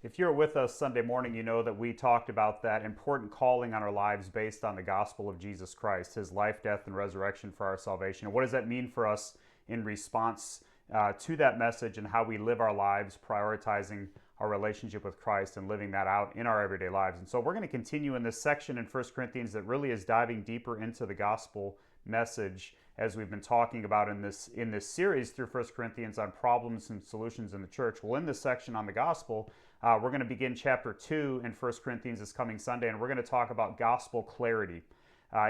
If you're with us Sunday morning, you know that we talked about that important calling on our lives based on the gospel of Jesus Christ, his life, death, and resurrection for our salvation. And what does that mean for us in response to that message and how we live our lives, prioritizing our relationship with Christ and living that out in our everyday lives? And so we're going to continue in this section in 1 Corinthians that really is diving deeper into the gospel message as we've been talking about in this series through 1 Corinthians on problems and solutions in the church. Well, in this section on the gospel, we're going to begin chapter 2 in 1 Corinthians this coming Sunday, and we're going to talk about gospel clarity.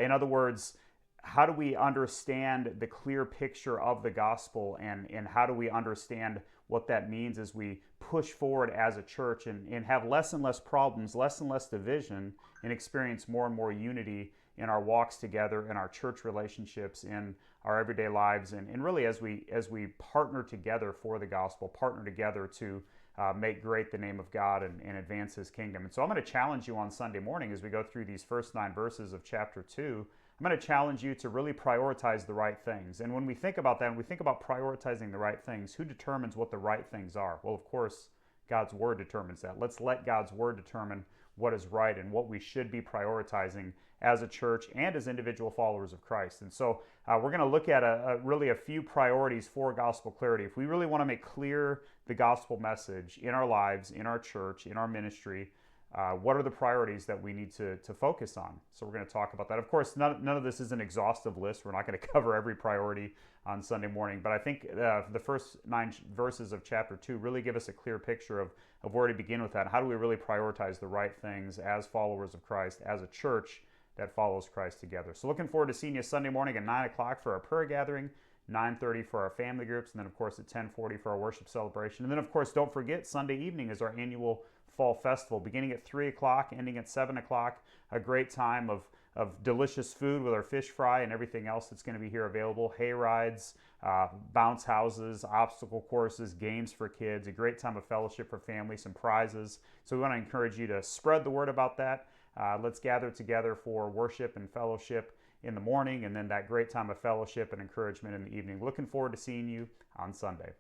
In other words, how do we understand the clear picture of the gospel, and how do we understand what that means as we push forward as a church and have less and less problems, less and less division, and experience more and more unity in our walks together, in our church relationships, in our everyday lives, and really as we partner together for the gospel, partner together to make great the name of God and advance his kingdom. And so I'm going to challenge you on Sunday morning as we go through these first 9 verses of chapter 2. I'm going to challenge you to really prioritize the right things. And when we think about that, when we think about prioritizing the right things, who determines what the right things are? Well, of course, God's word determines that. Let's let God's word determine what is right and what we should be prioritizing as a church and as individual followers of Christ. And so we're going to look at really a few priorities for gospel clarity. If we really want to make clear the gospel message in our lives, in our church, in our ministry, what are the priorities that we need to focus on? So we're going to talk about that. Of course, none of this is an exhaustive list. We're not going to cover every priority on Sunday morning, but I think the first 9 verses of chapter 2 really give us a clear picture of where to begin with that. How do we really prioritize the right things as followers of Christ, as a church that follows Christ together? So looking forward to seeing you Sunday morning at 9 o'clock for our prayer gathering, 9:30 for our family groups, and then of course at 10:40 for our worship celebration. And then of course, don't forget, Sunday evening is our annual fall festival, beginning at 3 o'clock, ending at 7 o'clock. A great time of delicious food with our fish fry and everything else that's going to be here available. Hay rides, bounce houses, obstacle courses, games for kids, a great time of fellowship for families, some prizes. So we want to encourage you to spread the word about that. Let's gather together for worship and fellowship in the morning, and then that great time of fellowship and encouragement in the evening. Looking forward to seeing you on Sunday.